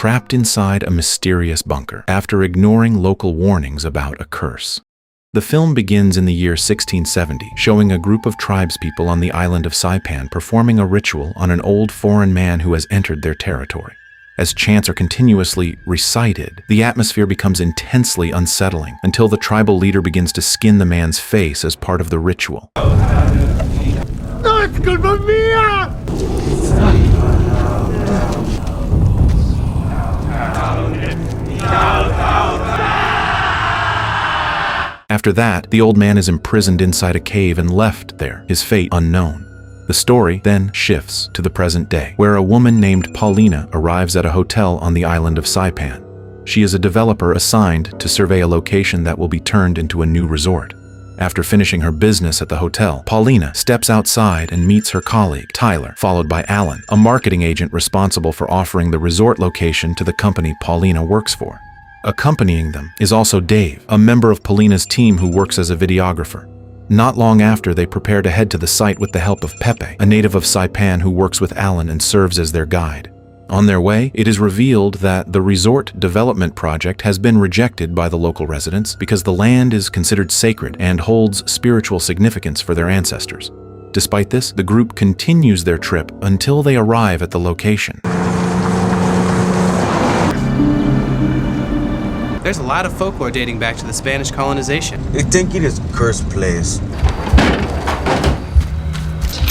trapped inside a mysterious bunker after ignoring local warnings about a curse. The film begins in the year 1670, showing a group of tribespeople on the island of Saipan performing a ritual on an old foreign man who has entered their territory. As chants are continuously recited, the atmosphere becomes intensely unsettling until the tribal leader begins to skin the man's face as part of the ritual. ¡No es culpa mía! After that, the old man is imprisoned inside a cave and left there, his fate unknown. The story then shifts to the present day, where a woman named Paulina arrives at a hotel on the island of Saipan. She is a developer assigned to survey a location that will be turned into a new resort. After finishing her business at the hotel, Paulina steps outside and meets her colleague, Tyler, followed by Alan, a marketing agent responsible for offering the resort location to the company Paulina works for. Accompanying them is also Dave, a member of Paulina's team who works as a videographer. Not long after, they prepare to head to the site with the help of Pepe, a native of Saipan who works with Alan and serves as their guide. On their way, it is revealed that the resort development project has been rejected by the local residents because the land is considered sacred and holds spiritual significance for their ancestors. Despite this, the group continues their trip until they arrive at the location. There's a lot of folklore dating back to the Spanish colonization. I think it is a cursed place.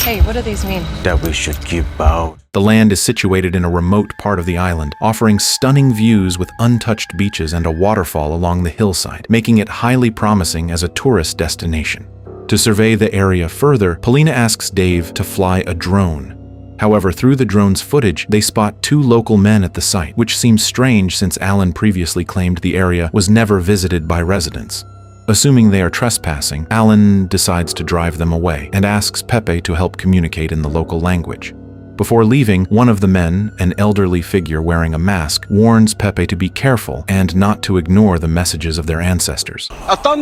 Hey, what do these mean? That we should keep out. The land is situated in a remote part of the island, offering stunning views with untouched beaches and a waterfall along the hillside, making it highly promising as a tourist destination. To survey the area further, Paulina asks Dave to fly a drone. However, through the drone's footage, they spot two local men at the site, which seems strange since Alan previously claimed the area was never visited by residents. Assuming they are trespassing, Alan decides to drive them away and asks Pepe to help communicate in the local language. Before leaving, one of the men, an elderly figure wearing a mask, warns Pepe to be careful and not to ignore the messages of their ancestors. Although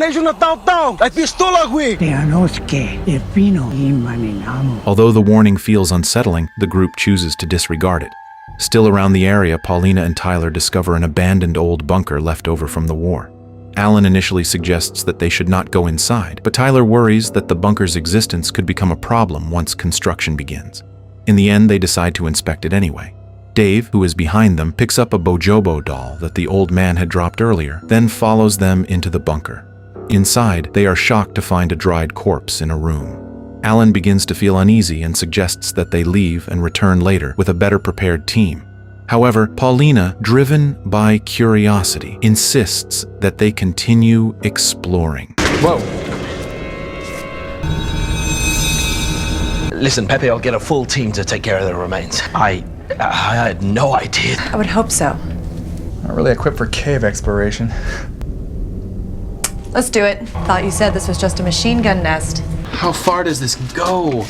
the warning feels unsettling, the group chooses to disregard it. Still around the area, Paulina and Tyler discover an abandoned old bunker left over from the war. Alan initially suggests that they should not go inside, but Tyler worries that the bunker's existence could become a problem once construction begins. In the end, they decide to inspect it anyway. Dave, who is behind them, picks up a Bojobo doll that the old man had dropped earlier, then follows them into the bunker. Inside, they are shocked to find a dried corpse in a room. Alan begins to feel uneasy and suggests that they leave and return later with a better prepared team. However, Paulina, driven by curiosity, insists that they continue exploring. Whoa! Listen, Pepe, I'll get a full team to take care of the remains. I had no idea. I would hope so. Not really equipped for cave exploration. Let's do it. Thought you said this was just a machine gun nest. How far does this go?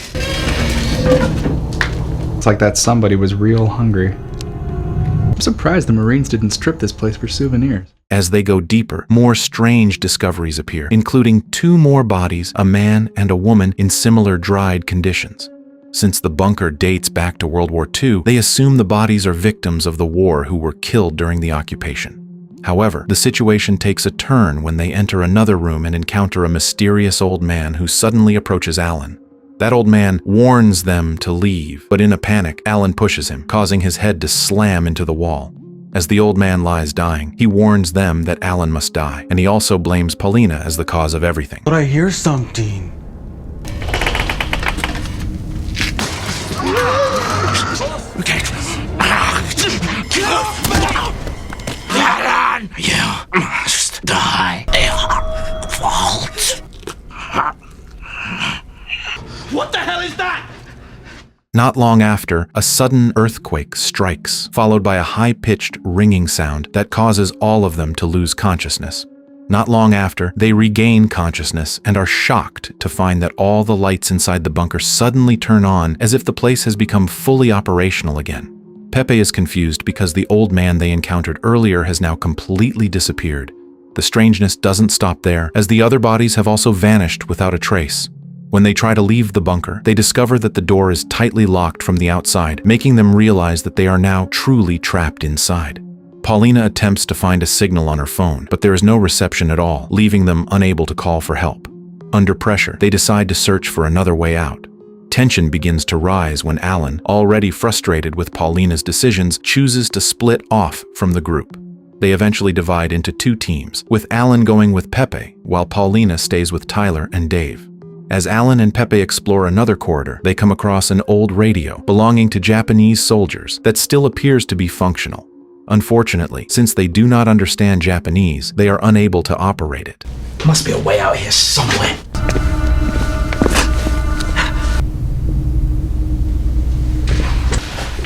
It's like that somebody was real hungry. I'm surprised the Marines didn't strip this place for souvenirs. As they go deeper, more strange discoveries appear, including two more bodies, a man and a woman in similar dried conditions. Since the bunker dates back to World War II, they assume the bodies are victims of the war who were killed during the occupation. However, the situation takes a turn when they enter another room and encounter a mysterious old man who suddenly approaches Alan. That old man warns them to leave, but in a panic, Alan pushes him, causing his head to slam into the wall. As the old man lies dying, he warns them that Alan must die, and he also blames Paulina as the cause of everything. But I hear something. Alan, you must die. Your fault. What the hell is that? Not long after, a sudden earthquake strikes, followed by a high-pitched ringing sound that causes all of them to lose consciousness. Not long after, they regain consciousness and are shocked to find that all the lights inside the bunker suddenly turn on as if the place has become fully operational again. Pepe is confused because the old man they encountered earlier has now completely disappeared. The strangeness doesn't stop there, as the other bodies have also vanished without a trace. When they try to leave the bunker, they discover that the door is tightly locked from the outside, making them realize that they are now truly trapped inside. Paulina attempts to find a signal on her phone, but there is no reception at all, leaving them unable to call for help. Under pressure, they decide to search for another way out. Tension begins to rise when Alan, already frustrated with Paulina's decisions, chooses to split off from the group. They eventually divide into two teams, with Alan going with Pepe, while Paulina stays with Tyler and Dave. As Alan and Pepe explore another corridor, they come across an old radio belonging to Japanese soldiers that still appears to be functional. Unfortunately, since they do not understand Japanese, they are unable to operate it. Must be a way out here somewhere.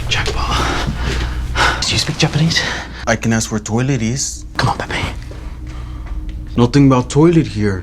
Jackpot. Do you speak Japanese? I can ask where toilet is. Come on, Pepe. Nothing about toilet here.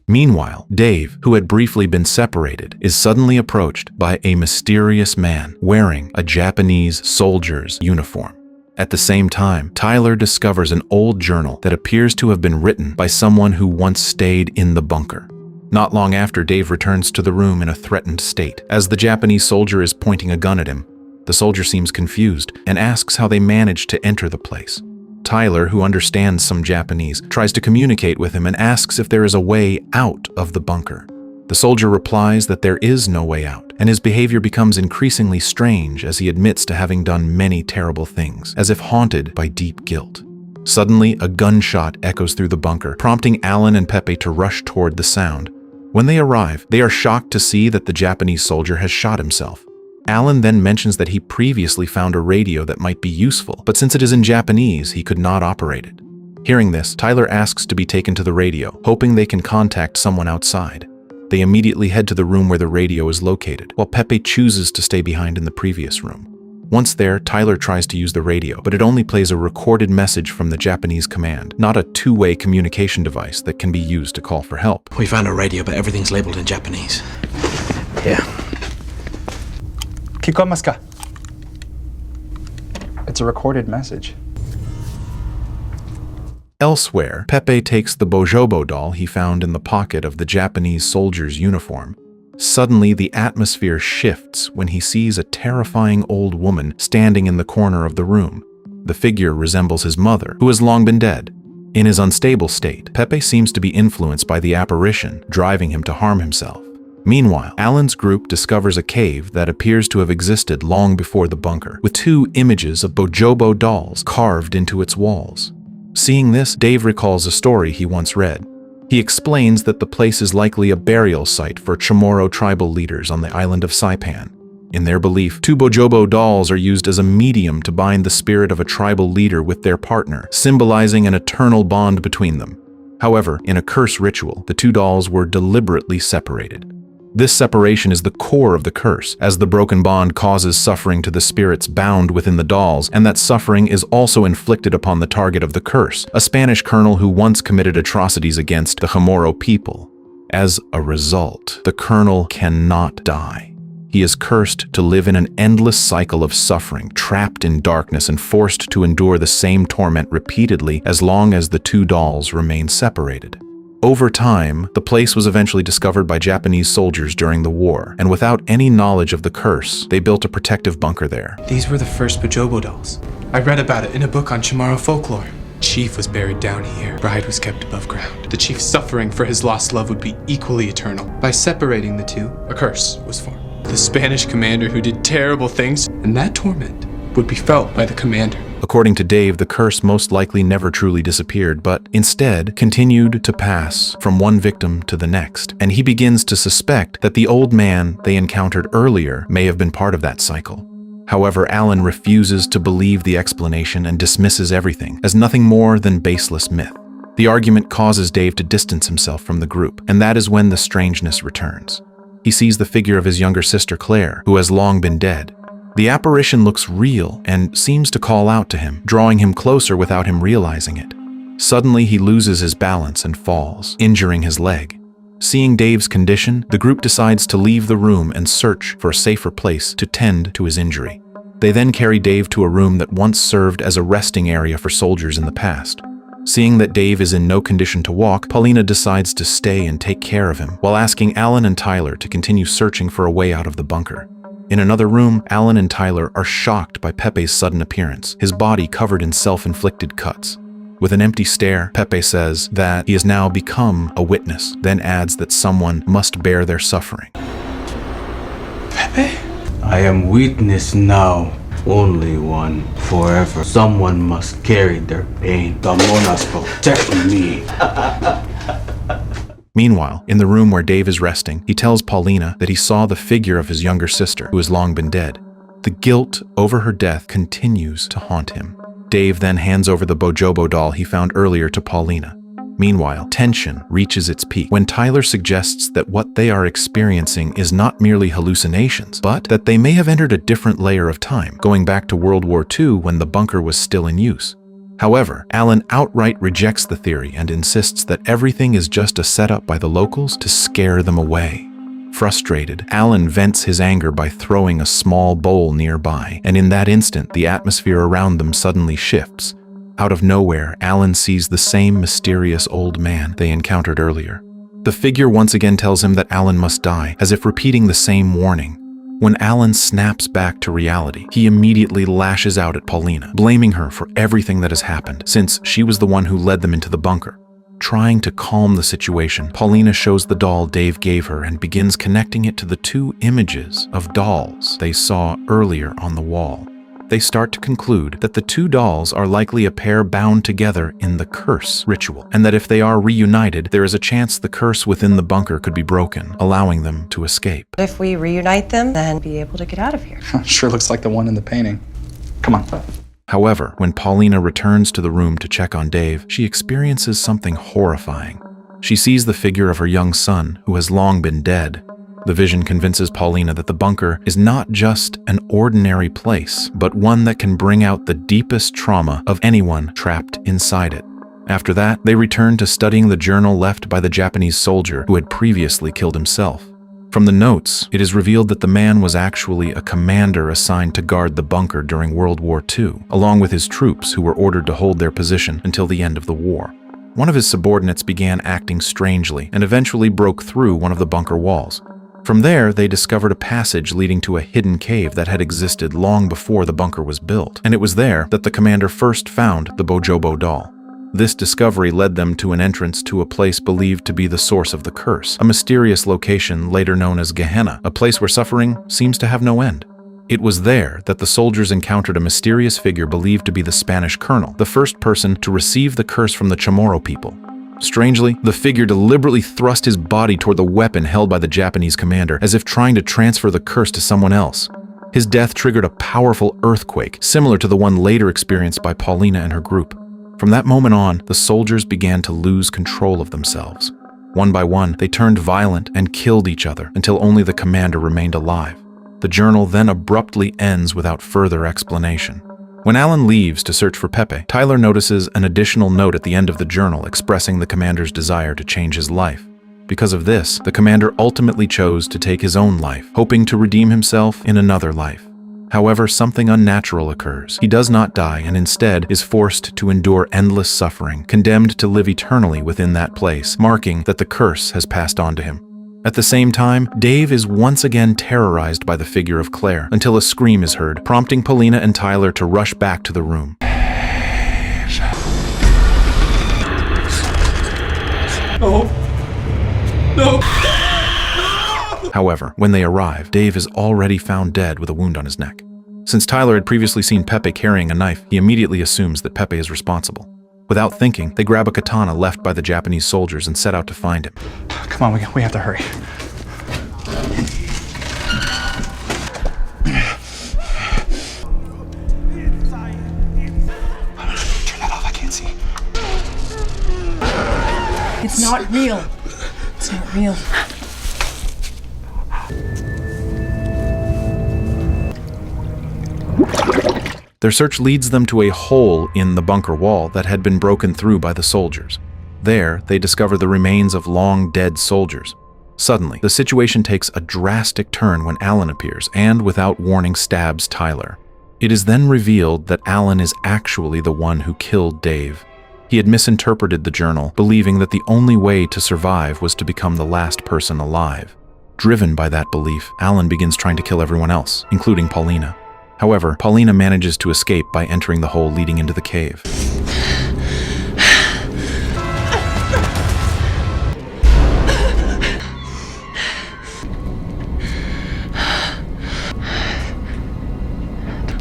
Meanwhile, Dave, who had briefly been separated, is suddenly approached by a mysterious man wearing a Japanese soldier's uniform. At the same time, Tyler discovers an old journal that appears to have been written by someone who once stayed in the bunker. Not long after, Dave returns to the room in a threatened state. As the Japanese soldier is pointing a gun at him, the soldier seems confused and asks how they managed to enter the place. Tyler, who understands some Japanese, tries to communicate with him and asks if there is a way out of the bunker. The soldier replies that there is no way out, and his behavior becomes increasingly strange as he admits to having done many terrible things, as if haunted by deep guilt. Suddenly, a gunshot echoes through the bunker, prompting Alan and Pepe to rush toward the sound. When they arrive, they are shocked to see that the Japanese soldier has shot himself. Alan then mentions that he previously found a radio that might be useful, but since it is in Japanese, he could not operate it. Hearing this, Tyler asks to be taken to the radio, hoping they can contact someone outside. They immediately head to the room where the radio is located, while Pepe chooses to stay behind in the previous room. Once there, Tyler tries to use the radio, but it only plays a recorded message from the Japanese command, not a two-way communication device that can be used to call for help. We found a radio, but everything's labeled in Japanese. Here. Kikomasu ka? It's a recorded message. Elsewhere, Pepe takes the Bojobo doll he found in the pocket of the Japanese soldier's uniform. Suddenly, the atmosphere shifts when he sees a terrifying old woman standing in the corner of the room. The figure resembles his mother, who has long been dead. In his unstable state, Pepe seems to be influenced by the apparition, driving him to harm himself. Meanwhile, Alan's group discovers a cave that appears to have existed long before the bunker, with two images of Bojobo dolls carved into its walls. Seeing this, Dave recalls a story he once read. He explains that the place is likely a burial site for Chamorro tribal leaders on the island of Saipan. In their belief, two Bojobo dolls are used as a medium to bind the spirit of a tribal leader with their partner, symbolizing an eternal bond between them. However, in a curse ritual, the two dolls were deliberately separated. This separation is the core of the curse, as the broken bond causes suffering to the spirits bound within the dolls, and that suffering is also inflicted upon the target of the curse, a Spanish colonel who once committed atrocities against the Chamorro people. As a result, the colonel cannot die. He is cursed to live in an endless cycle of suffering, trapped in darkness and forced to endure the same torment repeatedly as long as the two dolls remain separated. Over time, the place was eventually discovered by Japanese soldiers during the war, and without any knowledge of the curse, they built a protective bunker there. These were the first Bojobo dolls. I read about it in a book on Chamorro folklore. Chief was buried down here. Bride was kept above ground. The chief's suffering for his lost love would be equally eternal. By separating the two, a curse was formed. The Spanish commander who did terrible things, and that torment would be felt by the commander. According to Dave, the curse most likely never truly disappeared, but instead continued to pass from one victim to the next, and he begins to suspect that the old man they encountered earlier may have been part of that cycle. However, Alan refuses to believe the explanation and dismisses everything as nothing more than baseless myth. The argument causes Dave to distance himself from the group, and that is when the strangeness returns. He sees the figure of his younger sister Claire, who has long been dead. The apparition looks real and seems to call out to him, drawing him closer without him realizing it. Suddenly, he loses his balance and falls, injuring his leg. Seeing Dave's condition, the group decides to leave the room and search for a safer place to tend to his injury. They then carry Dave to a room that once served as a resting area for soldiers in the past. Seeing that Dave is in no condition to walk, Paulina decides to stay and take care of him, while asking Alan and Tyler to continue searching for a way out of the bunker. In another room, Alan and Tyler are shocked by Pepe's sudden appearance, his body covered in self-inflicted cuts. With an empty stare, Pepe says that he has now become a witness, then adds that someone must bear their suffering. Pepe? I am witness now. Only one. Forever. Someone must carry their pain. The Monas protect me. Meanwhile, in the room where Dave is resting, he tells Paulina that he saw the figure of his younger sister, who has long been dead. The guilt over her death continues to haunt him. Dave then hands over the Bojobo doll he found earlier to Paulina. Meanwhile, tension reaches its peak when Tyler suggests that what they are experiencing is not merely hallucinations, but that they may have entered a different layer of time, going back to World War II when the bunker was still in use. However, Alan outright rejects the theory and insists that everything is just a setup by the locals to scare them away. Frustrated, Alan vents his anger by throwing a small bowl nearby, and in that instant, the atmosphere around them suddenly shifts. Out of nowhere, Alan sees the same mysterious old man they encountered earlier. The figure once again tells him that Alan must die, as if repeating the same warning. When Alan snaps back to reality, he immediately lashes out at Paulina, blaming her for everything that has happened, since she was the one who led them into the bunker. Trying to calm the situation, Paulina shows the doll Dave gave her and begins connecting it to the two images of dolls they saw earlier on the wall. They start to conclude that the two dolls are likely a pair bound together in the curse ritual, and that if they are reunited, there is a chance the curse within the bunker could be broken, allowing them to escape. If we reunite them, then be able to get out of here. Sure looks like the one in the painting. Come on. However, when Paulina returns to the room to check on Dave, she experiences something horrifying. She sees the figure of her young son, who has long been dead. The vision convinces Paulina that the bunker is not just an ordinary place, but one that can bring out the deepest trauma of anyone trapped inside it. After that, they return to studying the journal left by the Japanese soldier who had previously killed himself. From the notes, it is revealed that the man was actually a commander assigned to guard the bunker during World War II, along with his troops who were ordered to hold their position until the end of the war. One of his subordinates began acting strangely and eventually broke through one of the bunker walls. From there, they discovered a passage leading to a hidden cave that had existed long before the bunker was built, and it was there that the commander first found the Bojobo doll. This discovery led them to an entrance to a place believed to be the source of the curse, a mysterious location later known as Gehenna, a place where suffering seems to have no end. It was there that the soldiers encountered a mysterious figure believed to be the Spanish colonel, the first person to receive the curse from the Chamorro people. Strangely, the figure deliberately thrust his body toward the weapon held by the Japanese commander, as if trying to transfer the curse to someone else. His death triggered a powerful earthquake, similar to the one later experienced by Paulina and her group. From that moment on, the soldiers began to lose control of themselves. One by one, they turned violent and killed each other until only the commander remained alive. The journal then abruptly ends without further explanation. When Alan leaves to search for Pepe, Tyler notices an additional note at the end of the journal expressing the commander's desire to change his life. Because of this, the commander ultimately chose to take his own life, hoping to redeem himself in another life. However, something unnatural occurs. He does not die and instead is forced to endure endless suffering, condemned to live eternally within that place, marking that the curse has passed on to him. At the same time, Dave is once again terrorized by the figure of Claire until a scream is heard, prompting Paulina and Tyler to rush back to the room. No! However, when they arrive, Dave is already found dead with a wound on his neck. Since Tyler had previously seen Pepe carrying a knife, he immediately assumes that Pepe is responsible. Without thinking, they grab a katana left by the Japanese soldiers and set out to find him. Come on, we have to hurry. Turn that off, I can't see. It's not real. It's not real. Their search leads them to a hole in the bunker wall that had been broken through by the soldiers. There, they discover the remains of long-dead soldiers. Suddenly, the situation takes a drastic turn when Alan appears and, without warning, stabs Tyler. It is then revealed that Alan is actually the one who killed Dave. He had misinterpreted the journal, believing that the only way to survive was to become the last person alive. Driven by that belief, Alan begins trying to kill everyone else, including Paulina. However, Paulina manages to escape by entering the hole leading into the cave.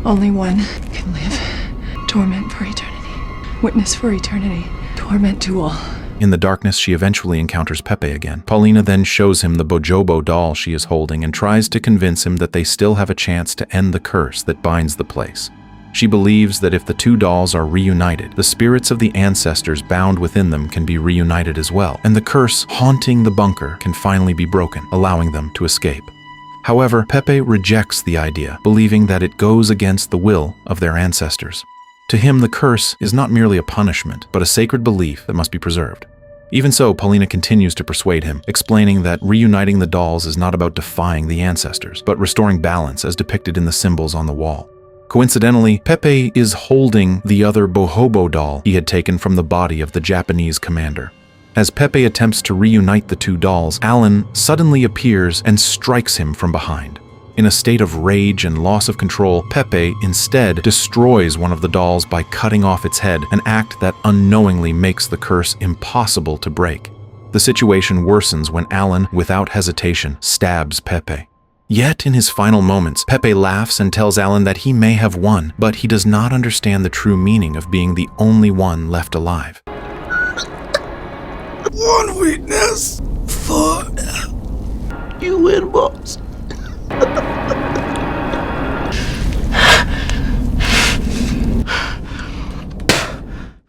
Only one can live. Torment for eternity. Witness for eternity. Torment to all. In the darkness, she eventually encounters Pepe again. Paulina then shows him the Bojobo doll she is holding and tries to convince him that they still have a chance to end the curse that binds the place. She believes that if the two dolls are reunited, the spirits of the ancestors bound within them can be reunited as well, and the curse haunting the bunker can finally be broken, allowing them to escape. However, Pepe rejects the idea, believing that it goes against the will of their ancestors. To him, the curse is not merely a punishment, but a sacred belief that must be preserved. Even so, Paulina continues to persuade him, explaining that reuniting the dolls is not about defying the ancestors, but restoring balance as depicted in the symbols on the wall. Coincidentally, Pepe is holding the other Bojobo doll he had taken from the body of the Japanese commander. As Pepe attempts to reunite the two dolls, Alan suddenly appears and strikes him from behind. In a state of rage and loss of control, Pepe instead destroys one of the dolls by cutting off its head, an act that unknowingly makes the curse impossible to break. The situation worsens when Alan, without hesitation, stabs Pepe. Yet, in his final moments, Pepe laughs and tells Alan that he may have won, but he does not understand the true meaning of being the only one left alive. One weakness for you win, boss.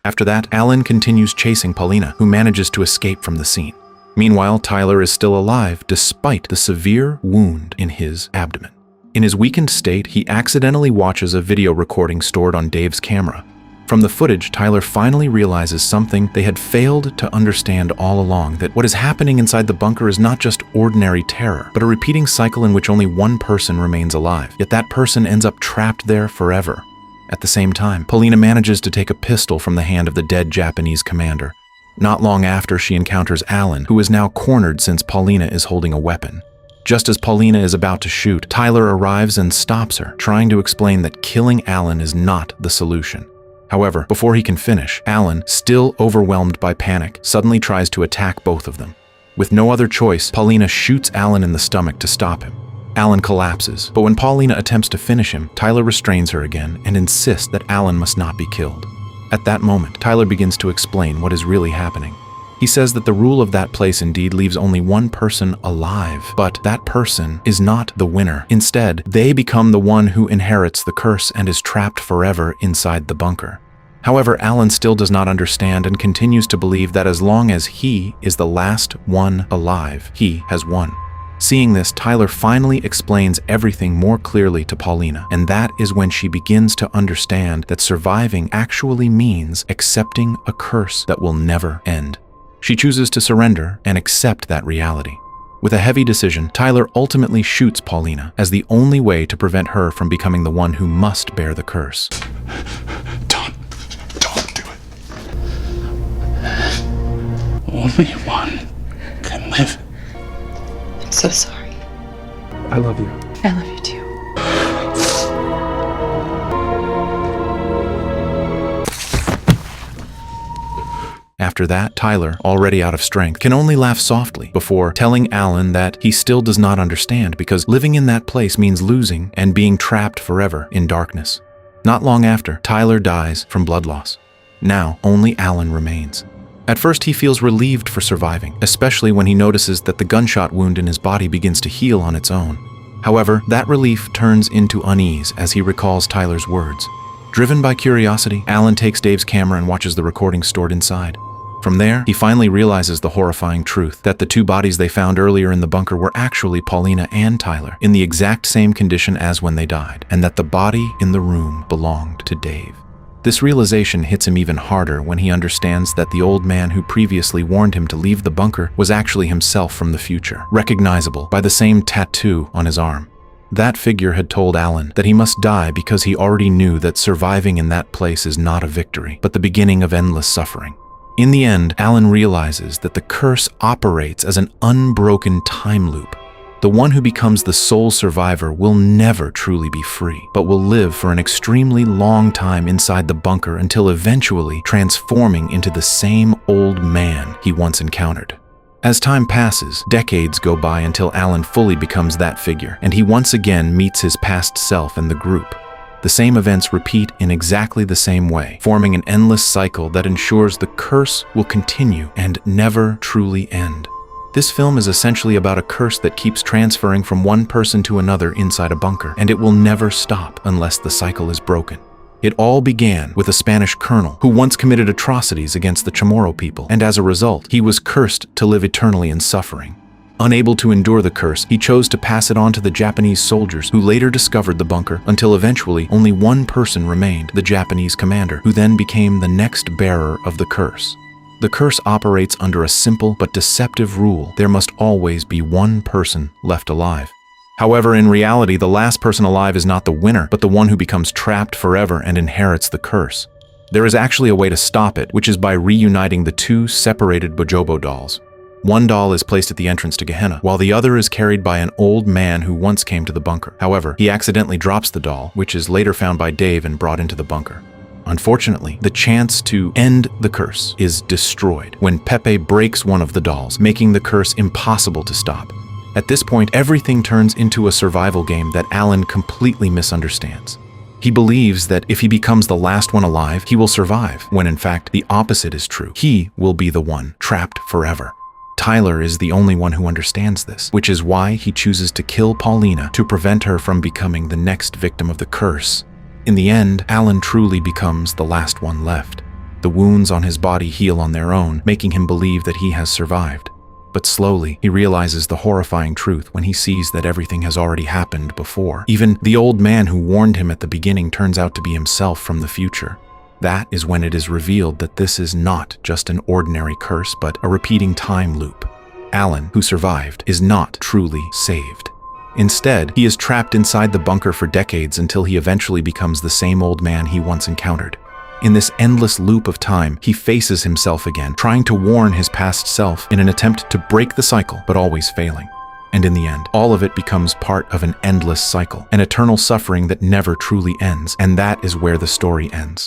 After that, Alan continues chasing Paulina, who manages to escape from the scene. Meanwhile, Tyler is still alive despite the severe wound in his abdomen. In his weakened state, he accidentally watches a video recording stored on Dave's camera. From the footage, Tyler finally realizes something they had failed to understand all along, that what is happening inside the bunker is not just ordinary terror, but a repeating cycle in which only one person remains alive, yet that person ends up trapped there forever. At the same time, Paulina manages to take a pistol from the hand of the dead Japanese commander. Not long after, she encounters Alan, who is now cornered since Paulina is holding a weapon. Just as Paulina is about to shoot, Tyler arrives and stops her, trying to explain that killing Alan is not the solution. However, before he can finish, Alan, still overwhelmed by panic, suddenly tries to attack both of them. With no other choice, Paulina shoots Alan in the stomach to stop him. Alan collapses, but when Paulina attempts to finish him, Tyler restrains her again and insists that Alan must not be killed. At that moment, Tyler begins to explain what is really happening. He says that the rule of that place indeed leaves only one person alive, but that person is not the winner. Instead, they become the one who inherits the curse and is trapped forever inside the bunker. However, Alan still does not understand and continues to believe that as long as he is the last one alive, he has won. Seeing this, Tyler finally explains everything more clearly to Paulina, and that is when she begins to understand that surviving actually means accepting a curse that will never end. She chooses to surrender and accept that reality. With a heavy decision, Tyler ultimately shoots Paulina as the only way to prevent her from becoming the one who must bear the curse. Don't do it. Only one can live. I'm so sorry. I love you. I love you too. After that, Tyler, already out of strength, can only laugh softly before telling Alan that he still does not understand because living in that place means losing and being trapped forever in darkness. Not long after, Tyler dies from blood loss. Now, only Alan remains. At first, he feels relieved for surviving, especially when he notices that the gunshot wound in his body begins to heal on its own. However, that relief turns into unease as he recalls Tyler's words. Driven by curiosity, Alan takes Dave's camera and watches the recording stored inside. From there, he finally realizes the horrifying truth that the two bodies they found earlier in the bunker were actually Paulina and Tyler, in the exact same condition as when they died, and that the body in the room belonged to Dave. This realization hits him even harder when he understands that the old man who previously warned him to leave the bunker was actually himself from the future, recognizable by the same tattoo on his arm. That figure had told Alan that he must die because he already knew that surviving in that place is not a victory, but the beginning of endless suffering. In the end, Alan realizes that the curse operates as an unbroken time loop. The one who becomes the sole survivor will never truly be free, but will live for an extremely long time inside the bunker until eventually transforming into the same old man he once encountered. As time passes, decades go by until Alan fully becomes that figure, and he once again meets his past self in the group. The same events repeat in exactly the same way, forming an endless cycle that ensures the curse will continue and never truly end. This film is essentially about a curse that keeps transferring from one person to another inside a bunker, and it will never stop unless the cycle is broken. It all began with a Spanish colonel who once committed atrocities against the Chamorro people, and as a result, he was cursed to live eternally in suffering. Unable to endure the curse, he chose to pass it on to the Japanese soldiers who later discovered the bunker until eventually only one person remained, the Japanese commander, who then became the next bearer of the curse. The curse operates under a simple but deceptive rule: there must always be one person left alive. However, in reality, the last person alive is not the winner, but the one who becomes trapped forever and inherits the curse. There is actually a way to stop it, which is by reuniting the two separated Bojobo dolls. One doll is placed at the entrance to Gehenna, while the other is carried by an old man who once came to the bunker. However, he accidentally drops the doll, which is later found by Dave and brought into the bunker. Unfortunately, the chance to end the curse is destroyed when Pepe breaks one of the dolls, making the curse impossible to stop. At this point, everything turns into a survival game that Alan completely misunderstands. He believes that if he becomes the last one alive, he will survive, when in fact the opposite is true. He will be the one trapped forever. Tyler is the only one who understands this, which is why he chooses to kill Paulina to prevent her from becoming the next victim of the curse. In the end, Alan truly becomes the last one left. The wounds on his body heal on their own, making him believe that he has survived. But slowly, he realizes the horrifying truth when he sees that everything has already happened before. Even the old man who warned him at the beginning turns out to be himself from the future. That is when it is revealed that this is not just an ordinary curse, but a repeating time loop. Alan, who survived, is not truly saved. Instead, he is trapped inside the bunker for decades until he eventually becomes the same old man he once encountered. In this endless loop of time, he faces himself again, trying to warn his past self in an attempt to break the cycle, but always failing. And in the end, all of it becomes part of an endless cycle, an eternal suffering that never truly ends, and that is where the story ends.